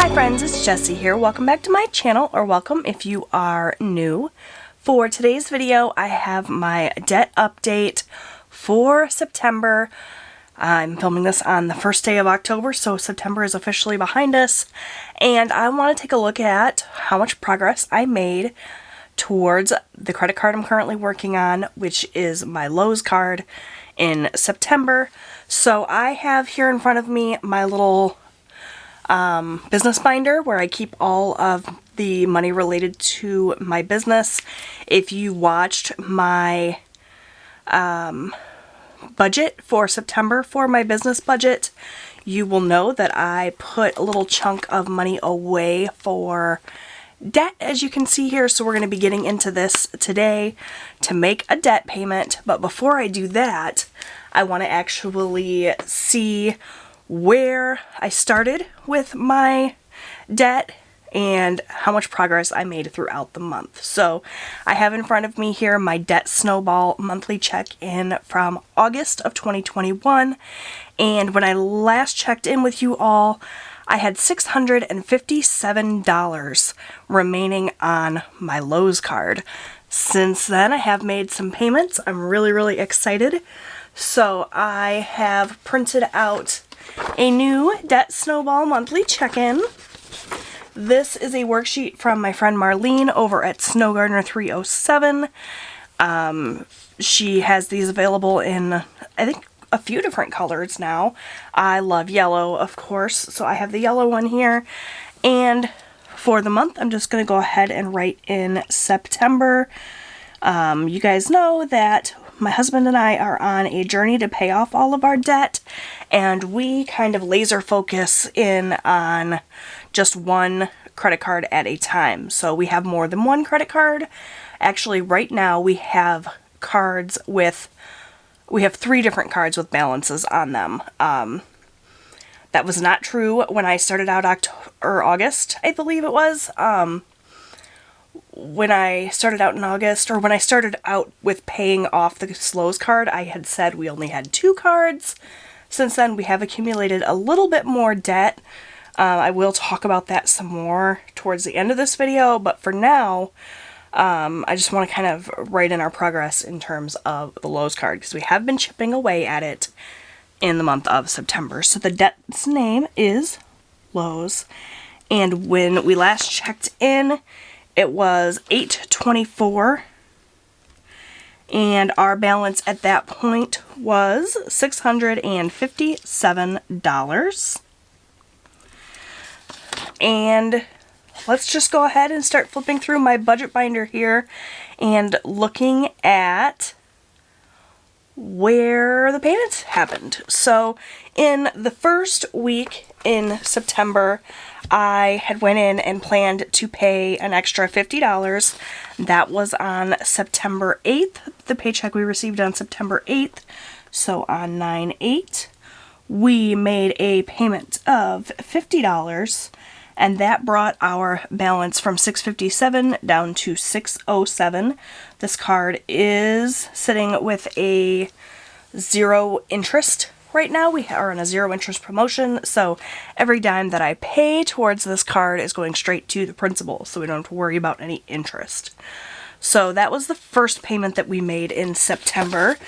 Hi friends, it's Jessie here. Welcome back to my channel, or welcome if you are new. For today's video, I have my debt update for September. I'm filming this on the first day of October, so September is officially behind us. And I want to take a look at how much progress I made towards the credit card I'm currently working on, which is my Lowe's card in September. So I have here in front of me my little business binder where I keep all of the money related to my business. If you watched my budget for September for my business budget, you will know that I put a little chunk of money away for debt, as you can see here. So we're going to be getting into this today to make a debt payment. But before I do that, I want to actually see where I started with my debt and how much progress I made throughout the month. So I have in front of me here my debt Snowball monthly check-in from August of 2021. And when I last checked in with you all, I had $657 remaining on my Lowe's card. Since then, I have made some payments. I'm really excited. So I have printed out a new debt Snowball monthly check-in. This is a worksheet from my friend Marlene over at Snow Gardener 307. She has these available in, I think, a few different colors now. I love yellow, of course, so I have the yellow one here. And for the month, I'm just going to go ahead and write in September. You guys know that my husband and I are on a journey to pay off all of our debt, and we kind of laser focus in on just one credit card at a time. So we have more than one credit card. Actually, right now we have three different cards with balances on them. That was not true when I started out August, I believe it was. When I started out in August, or when I started out with paying off the Lowe's card, I had said we only had 2 cards. Since then, we have accumulated a little bit more debt. I will talk about that some more towards the end of this video, but for now, I just want to kind of write in our progress in terms of the Lowe's card, because we have been chipping away at it in the month of September. So the debt's name is Lowe's, and when we last checked in, it was $824, and our balance at that point was $657. And let's just go ahead and start flipping through my budget binder here and looking at where the payments happened. So in the first week in September, I had went in and planned to pay an extra $50. That was on September 8th, the paycheck we received on September 8th. So on 9/8, we made a payment of $50, and that brought our balance from $657 down to $607. This card is sitting with a 0 interest right now. We are on a 0 interest promotion, so every dime that I pay towards this card is going straight to the principal, so we don't have to worry about any interest. So that was the first payment that we made in September.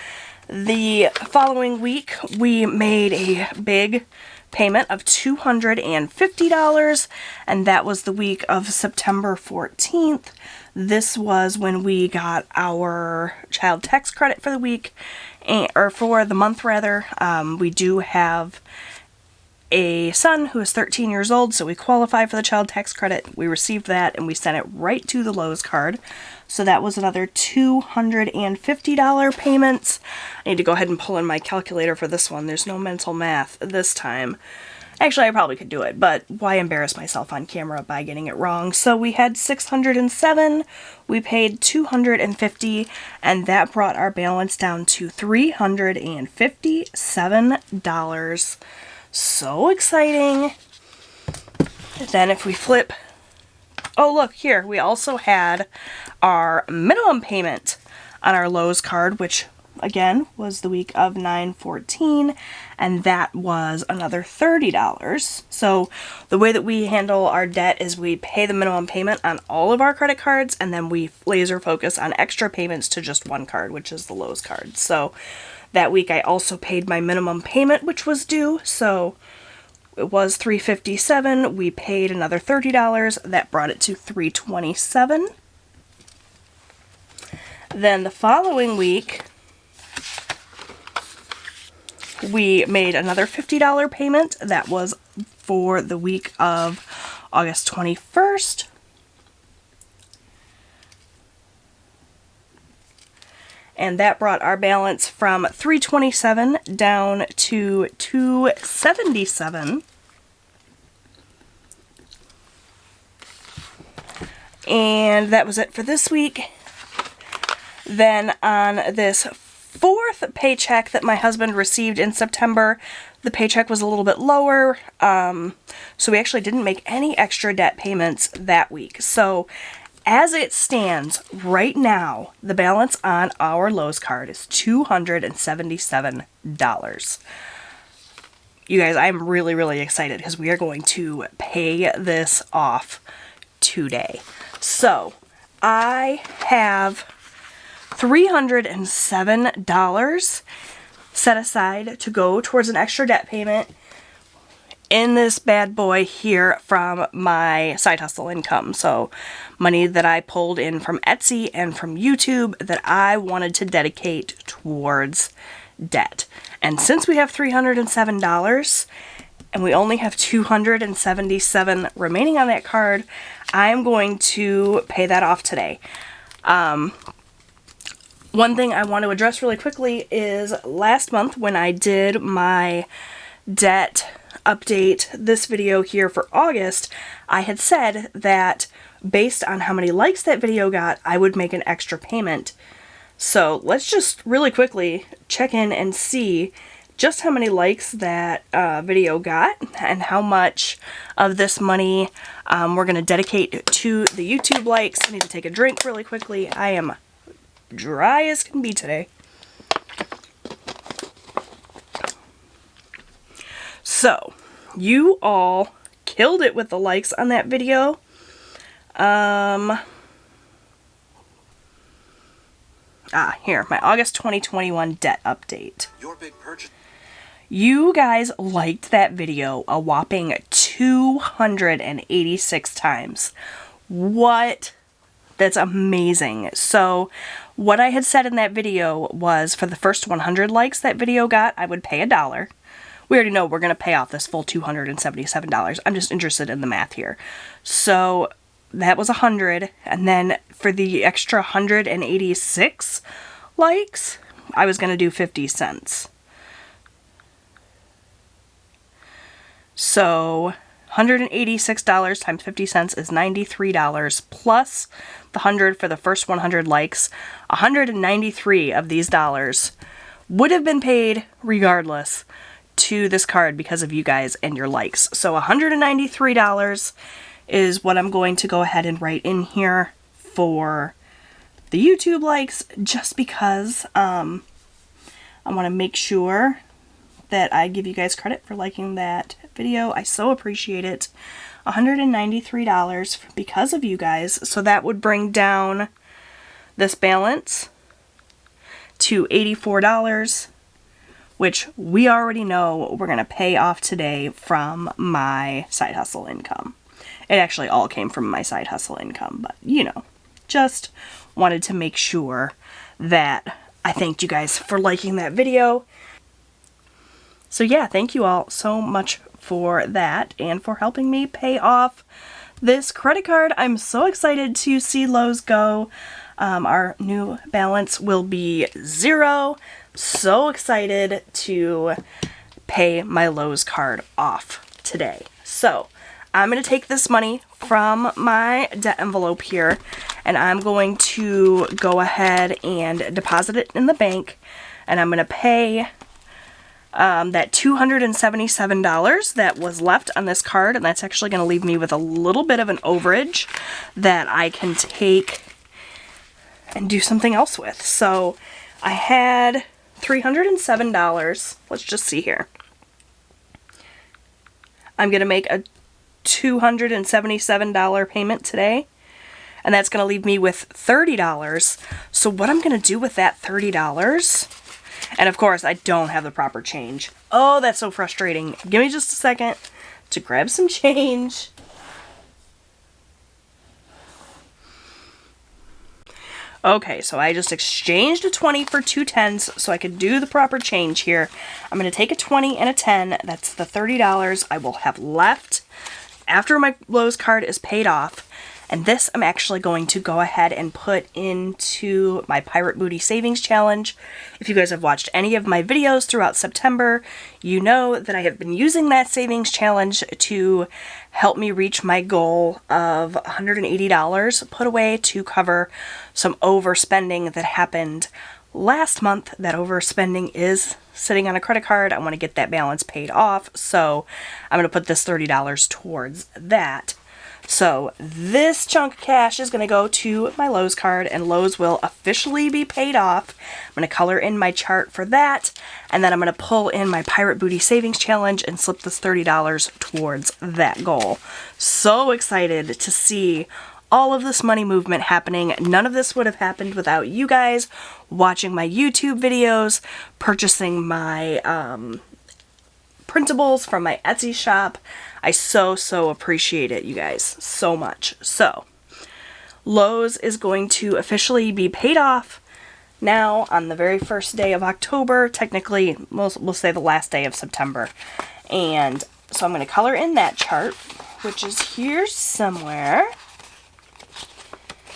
The following week, we made a big payment of $250, and that was the week of September 14th. This was when we got our child tax credit for the week, or for the month rather. We do have a son who is 13 years old, so we qualify for the child tax credit. We received that and we sent it right to the Lowe's card. So that was another $250 payments. I need to go ahead and pull in my calculator for this one. There's no mental math this time. Actually, I probably could do it, but why embarrass myself on camera by getting it wrong? So we had $607, we paid $250, and that brought our balance down to $357. So exciting. Then if we flip, oh look here, we also had our minimum payment on our Lowe's card, which again, was the week of 9/14, and that was another $30. So the way that we handle our debt is we pay the minimum payment on all of our credit cards, and then we laser focus on extra payments to just one card, which is the Lowe's card. So that week I also paid my minimum payment, which was due, so it was $357. We paid another $30. That brought it to $327. Then the following week, we made another $50 payment. That was for the week of August 21st. And that brought our balance from $327 down to $277. And that was it for this week. Then on this fourth paycheck that my husband received in September, the paycheck was a little bit lower. So we actually didn't make any extra debt payments that week. So as it stands right now, the balance on our Lowe's card is $277. You guys, I'm really, really excited because we are going to pay this off today. So I have $307 set aside to go towards an extra debt payment in this bad boy here from my side hustle income. So money that I pulled in from Etsy and from YouTube that I wanted to dedicate towards debt. And since we have $307 and we only have $277 remaining on that card, I'm going to pay that off today. One thing I want to address really quickly is last month when I did my debt update, this video here for August, I had said that based on how many likes that video got, I would make an extra payment. So let's just really quickly check in and see just how many likes that video got and how much of this money we're going to dedicate to the YouTube likes. I need to take a drink really quickly. I am dry as can be today. So, you all killed it with the likes on that video. Here, my August 2021 debt update. Your big purchase. You guys liked that video a whopping 286 times. What? That's amazing. So, what I had said in that video was for the first 100 likes that video got, I would pay $1. We already know we're going to pay off this full $277. I'm just interested in the math here. So that was 100. And then for the extra 186 likes, I was going to do 50 cents. So $186 times 50 cents is $93 plus the 100 for the first 100 likes. 193 of these dollars would have been paid regardless to this card because of you guys and your likes. So $193 is what I'm going to go ahead and write in here for the YouTube likes, just because I want to make sure that I give you guys credit for liking that video. I so appreciate it. $193 because of you guys. So that would bring down this balance to $84, which we already know we're going to pay off today from my side hustle income. It actually all came from my side hustle income, but you know, just wanted to make sure that I thanked you guys for liking that video. So yeah, thank you all so much for that and for helping me pay off this credit card. I'm so excited to see Lowe's go. Our new balance will be $0. So excited to pay my Lowe's card off today. So I'm going to take this money from my debt envelope here and I'm going to go ahead and deposit it in the bank, and I'm going to pay that $277 that was left on this card, and that's actually going to leave me with a little bit of an overage that I can take and do something else with. So I had $307. Let's just see here. I'm going to make a $277 payment today, and that's going to leave me with $30. So what I'm going to do with that $30, and of course I don't have the proper change. Oh, that's so frustrating. Give me just a second to grab some change. Okay, so I just exchanged a 20 for 2 10s so I could do the proper change here. I'm going to take a 20 and a 10. That's the $30 I will have left after my Lowe's card is paid off. And this I'm actually going to go ahead and put into my Pirate Booty Savings Challenge. If you guys have watched any of my videos throughout September, you know that I have been using that savings challenge to help me reach my goal of $180 put away to cover some overspending that happened last month. That overspending is sitting on a credit card. I want to get that balance paid off, so I'm going to put this $30 towards that. So this chunk of cash is going to go to my Lowe's card, and Lowe's will officially be paid off. I'm going to color in my chart for that, and then I'm going to pull in my Pirate Booty Savings Challenge and slip this $30 towards that goal. So excited to see all of this money movement happening. None of this would have happened without you guys watching my YouTube videos, purchasing my printables from my Etsy shop. I so appreciate it, you guys, so much. So, Lowe's is going to officially be paid off now on the very first day of October. Technically, we'll say the last day of September. And so I'm going to color in that chart, which is here somewhere.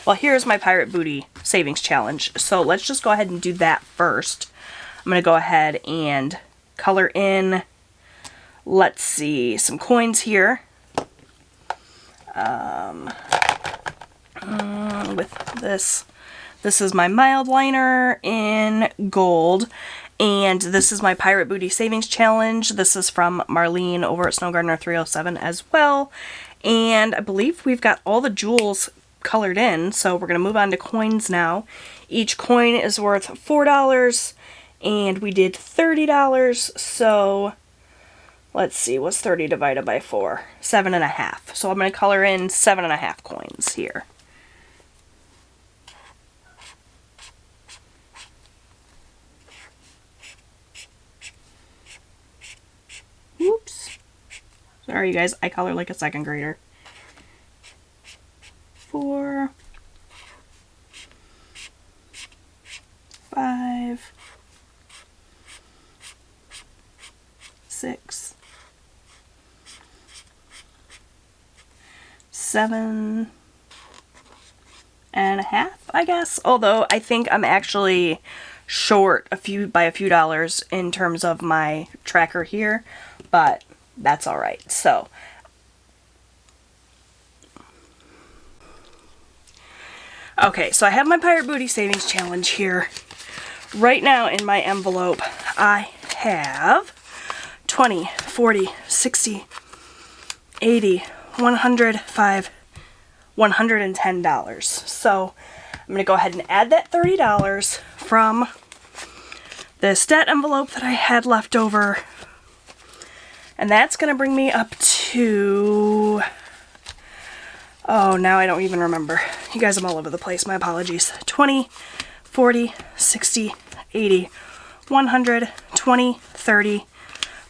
Well, here's my Pirate Booty Savings Challenge. So let's just go ahead and do that first. I'm going to go ahead and color in, let's see, some coins here. With this is my mild liner in gold, and this is my Pirate Booty Savings Challenge. This is from Marlene over at Snow Gardener 307 as well, and I believe we've got all the jewels colored in, so we're going to move on to coins now. Each coin is worth $4, and we did $30, so let's see, what's 30 divided by 4? 7.5. So I'm going to color in 7.5 coins here. Oops. Sorry, you guys, I color like a second grader. 4, 5, 6, 7.5, I guess. Although I think I'm actually short by a few dollars in terms of my tracker here, but that's all right. So okay, so I have my Pirate Booty Savings Challenge here. Right now in my envelope, I have 20, 40, 60, 80, 105, $110. So I'm going to go ahead and add that $30 from this debt envelope that I had left over. And that's going to bring me up to, oh, now I don't even remember. You guys, I'm all over the place. My apologies. 20, 40, 60, 80, 100, 20, 30,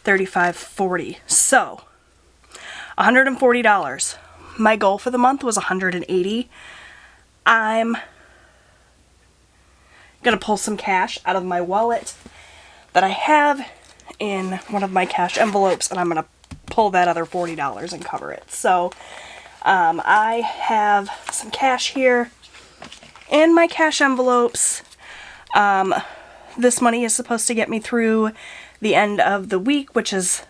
35, 40. So, $140. My goal for the month was $180. I'm going to pull some cash out of my wallet that I have in one of my cash envelopes, and I'm going to pull that other $40 and cover it. So, I have some cash here in my cash envelopes. This money is supposed to get me through the end of the week, which is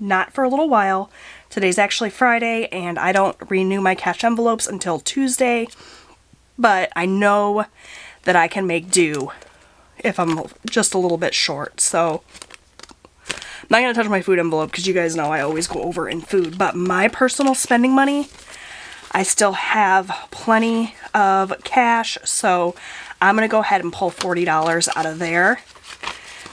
not for a little while. Today's actually Friday, and I don't renew my cash envelopes until Tuesday, but I know that I can make do if I'm just a little bit short. So I'm not going to touch my food envelope because you guys know I always go over in food, but my personal spending money, I still have plenty of cash, so I'm going to go ahead and pull $40 out of there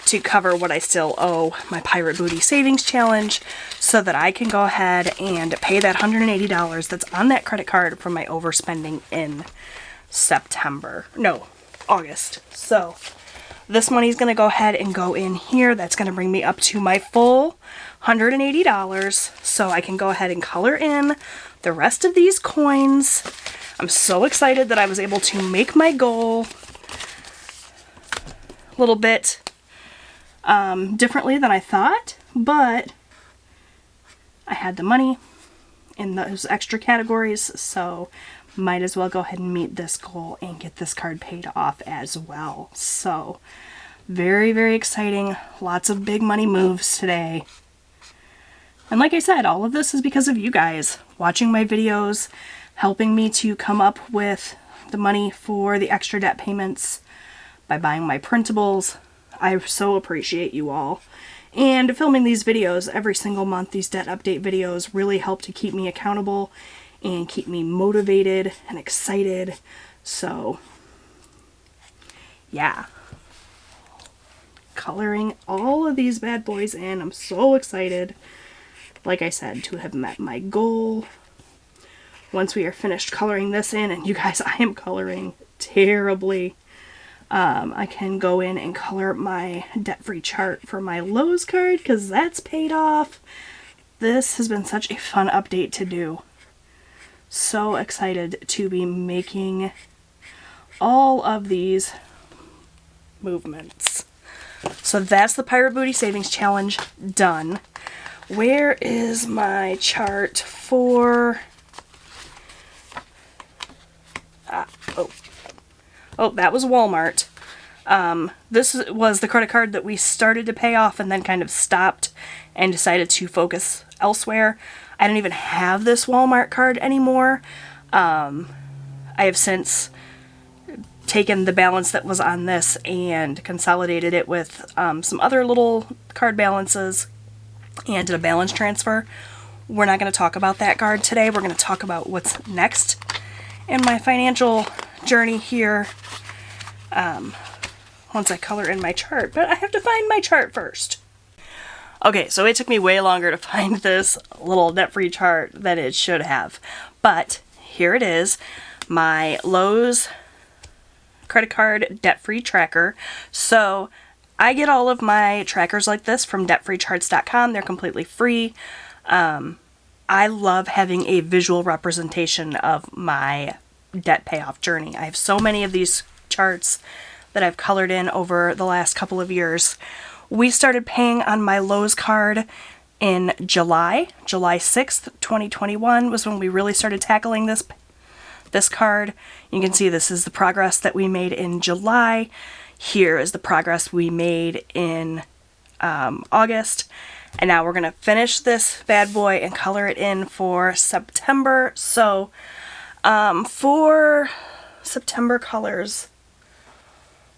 to cover what I still owe my Pirate Booty Savings Challenge so that I can go ahead and pay that $180 that's on that credit card from my overspending in August. So this money's going to go ahead and go in here. That's going to bring me up to my full $180 so I can go ahead and color in the rest of these coins. I'm so excited that I was able to make my goal a little bit differently than I thought, but I had the money in those extra categories, so might as well go ahead and meet this goal and get this card paid off as well. So very, very exciting. Lots of big money moves today. And like I said, all of this is because of you guys watching my videos, helping me to come up with the money for the extra debt payments by buying my printables. I so appreciate you all. And filming these videos every single month, these debt update videos, really help to keep me accountable and keep me motivated and excited. So, yeah. Coloring all of these bad boys in. I'm so excited, like I said, to have met my goal. Once we are finished coloring this in, and you guys, I am coloring terribly. I can go in and color my debt-free chart for my Lowe's card because that's paid off. This has been such a fun update to do. So excited to be making all of these movements. So that's the Pirate Booty Savings Challenge done. Where is my chart for... Oh, that was Walmart. This was the credit card that we started to pay off and then kind of stopped and decided to focus elsewhere. I don't even have this Walmart card anymore. I have since taken the balance that was on this and consolidated it with some other little card balances and did a balance transfer. We're not going to talk about that card today. We're going to talk about what's next in my financial journey here once I color in my chart. But I have to find my chart first. Okay, so it took me way longer to find this little debt-free chart than it should have. But here it is, my Lowe's credit card debt-free tracker. So I get all of my trackers like this from debtfreecharts.com. They're completely free. I love having a visual representation of my debt payoff journey. I have so many of these charts that I've colored in over the last couple of years. We started paying on my Lowe's card in July 6th, 2021 was when we really started tackling this card. You can see this is the progress that we made in July. Here is the progress we made in August. And now we're going to finish this bad boy and color it in for September. So for September colors,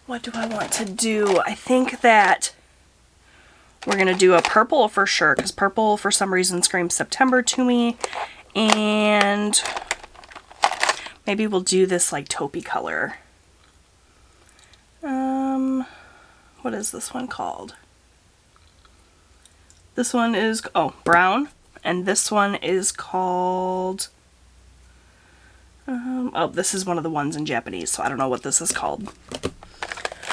what do I want to do? I think that we're going to do a purple for sure, because purple for some reason screams September to me. And maybe we'll do this like taupey color. What is this one called? This one is, brown. And this one is called, this is one of the ones in Japanese, so I don't know what this is called.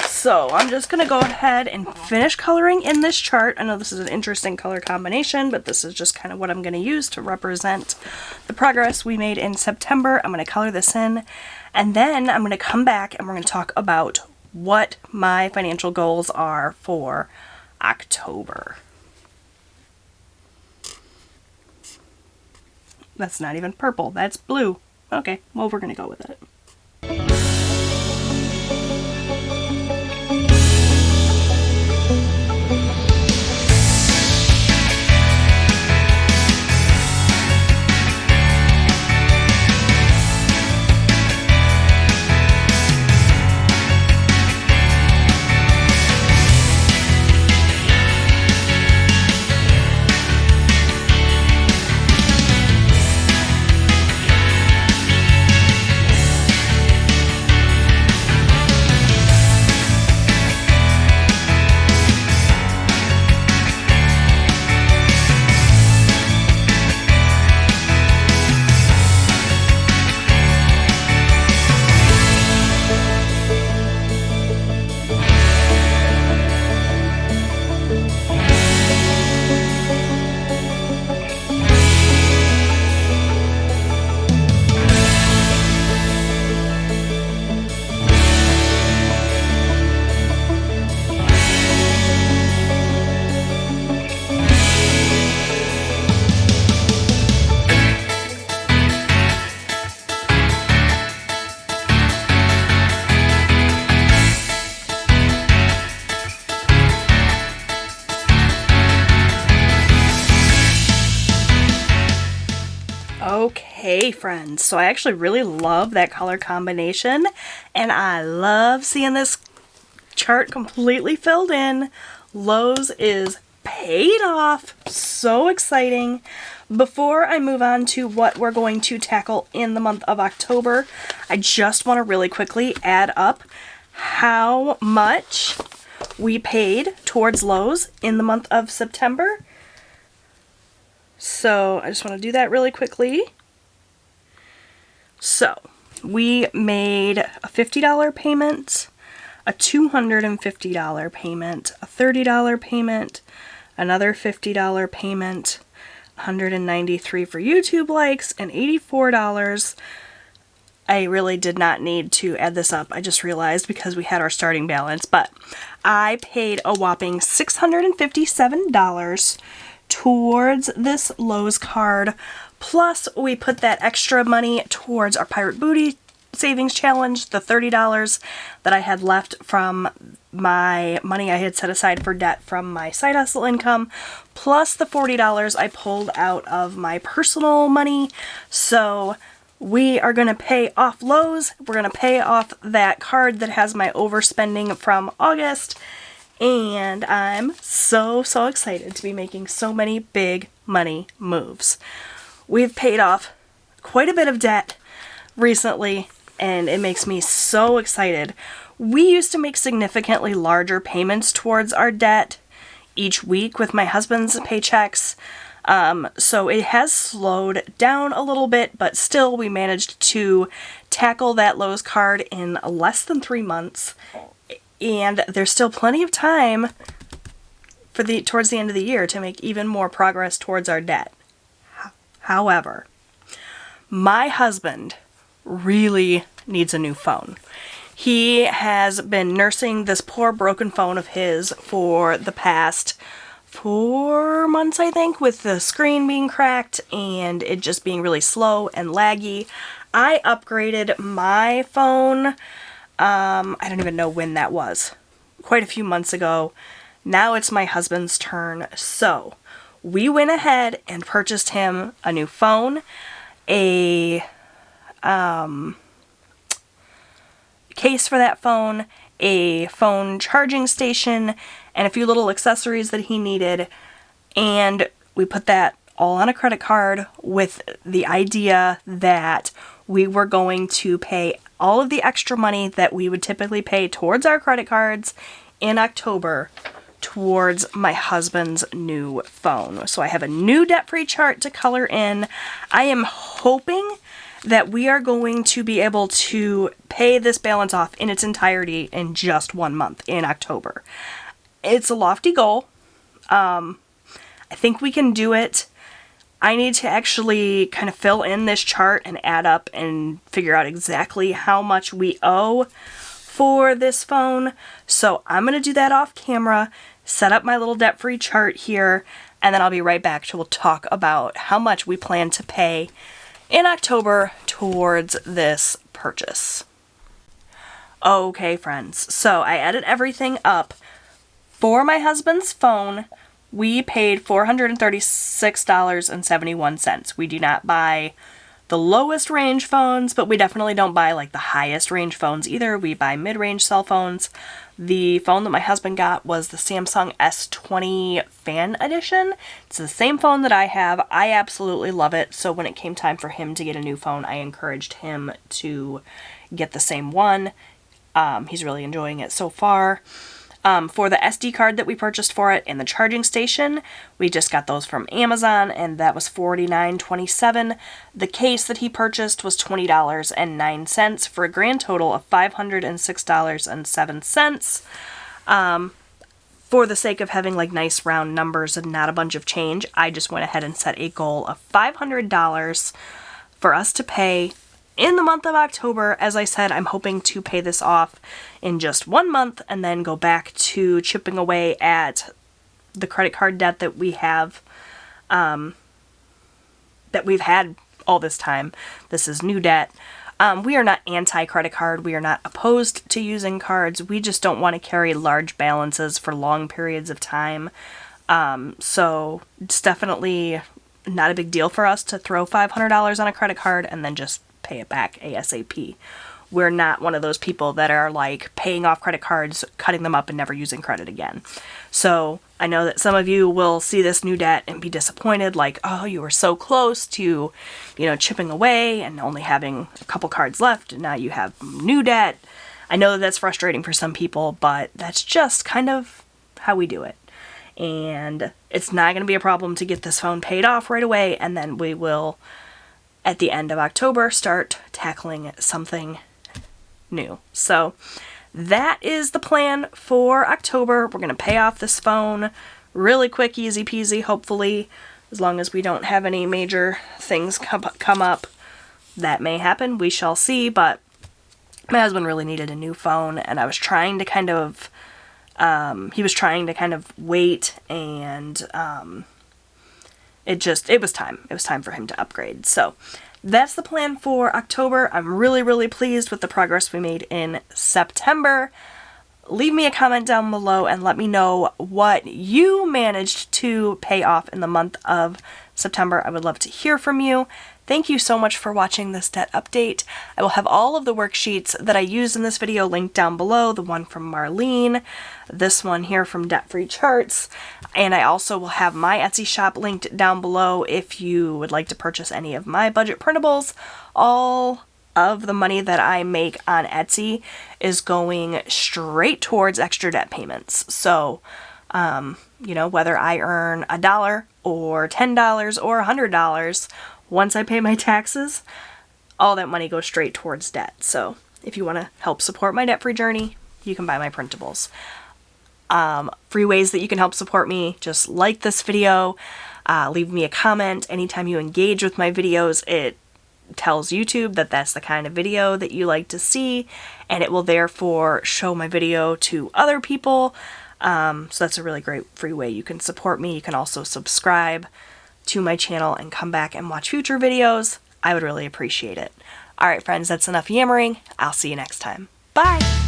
So I'm just going to go ahead and finish coloring in this chart. I know this is an interesting color combination, but this is just kind of what I'm going to use to represent the progress we made in September. I'm going to color this in, and then I'm going to come back and we're going to talk about what my financial goals are for October. That's not even purple, that's blue. Okay, well, we're going to go with it. Okay, friends, so I actually really love that color combination, and I love seeing this chart completely filled in. Lowe's is paid off. So exciting. Before I move on to what we're going to tackle in the month of October, I just want to really quickly add up how much we paid towards Lowe's in the month of September. So I just want to do that really quickly. So we made a $50 payment, a $250 payment, a $30 payment, another $50 payment, $193 for YouTube likes, and $84. I really did not need to add this up. I just realized because we had our starting balance, but I paid a whopping $657 towards this Lowe's card. Plus, we put that extra money towards our Pirate Booty Savings Challenge, the $30 that I had left from my money I had set aside for debt from my side hustle income, plus the $40 I pulled out of my personal money. So we are going to pay off Lowe's. We're going to pay off that card that has my overspending from August. And I'm so excited to be making so many big money moves. We've paid off quite a bit of debt recently, and it makes me so excited. We used to make significantly larger payments towards our debt each week with my husband's paychecks. So it has slowed down a little bit, but still we managed to tackle that Lowe's card in less than 3 months. And there's still plenty of time for towards the end of the year to make even more progress towards our debt. However, my husband really needs a new phone. He has been nursing this poor broken phone of his for the past 4 months, I think, with the screen being cracked and it just being really slow and laggy. I upgraded my phone. I don't even know when that was. Quite a few months ago. Now it's my husband's turn. So we went ahead and purchased him a new phone, a case for that phone, a phone charging station, and a few little accessories that he needed. And we put that all on a credit card with the idea that we were going to pay all of the extra money that we would typically pay towards our credit cards in October towards my husband's new phone. So I have a new debt-free chart to color in. I am hoping that we are going to be able to pay this balance off in its entirety in just 1 month in October. It's a lofty goal. I think we can do it. I need to actually kind of fill in this chart and add up and figure out exactly how much we owe for this phone. So I'm going to do that off camera, set up my little debt-free chart here, and then I'll be right back to talk about how much we plan to pay in October towards this purchase. Okay, friends, so I added everything up. For my husband's phone, we paid $436.71. We do not buy the lowest range phones, but we definitely don't buy like the highest range phones either. We buy mid-range cell phones. The phone that my husband got was the Samsung S20 Fan Edition. It's the same phone that I have. I absolutely love it. So when it came time for him to get a new phone, I encouraged him to get the same one. He's really enjoying it so far. For the SD card that we purchased for it and the charging station, we just got those from Amazon, and that was $49.27. The case that he purchased was $20.09 for a grand total of $506.07. For the sake of having like nice round numbers and not a bunch of change, I just went ahead and set a goal of $500 for us to pay in the month of October. As I said, I'm hoping to pay this off in just 1 month and then go back to chipping away at the credit card debt that we have, that we've had all this time. This is new debt. We are not anti-credit card. We are not opposed to using cards. We just don't want to carry large balances for long periods of time. So it's definitely not a big deal for us to throw $500 on a credit card and then just pay it back ASAP. We're not one of those people that are like paying off credit cards, cutting them up, and never using credit again. So I know that some of you will see this new debt and be disappointed, like, oh, you were so close to, chipping away and only having a couple cards left, and now you have new debt. I know that that's frustrating for some people, but that's just kind of how we do it. And it's not going to be a problem to get this phone paid off right away, and then we will, at the end of October, start tackling something new. So that is the plan for October. We're going to pay off this phone really quick, easy peasy, hopefully, as long as we don't have any major things come up. That may happen, we shall see, but my husband really needed a new phone, and I was trying to kind of, he was trying to kind of wait, and it was time. It was time for him to upgrade. So that's the plan for October. I'm really, really pleased with the progress we made in September. Leave me a comment down below and let me know what you managed to pay off in the month of September. I would love to hear from you. Thank you so much for watching this debt update. I will have all of the worksheets that I used in this video linked down below. The one from Marlene, this one here from Debt Free Charts, and I also will have my Etsy shop linked down below if you would like to purchase any of my budget printables. All of the money that I make on Etsy is going straight towards extra debt payments. So, whether I earn $1 or $10 or $100, once I pay my taxes, all that money goes straight towards debt. So if you want to help support my debt-free journey, you can buy my printables. Free ways that you can help support me: just like this video, leave me a comment. Anytime you engage with my videos, it tells YouTube that that's the kind of video that you like to see, and it will therefore show my video to other people. So that's a really great free way you can support me. You can also subscribe to my channel and come back and watch future videos. I would really appreciate it. Alright friends, that's enough yammering. I'll see you next time. Bye!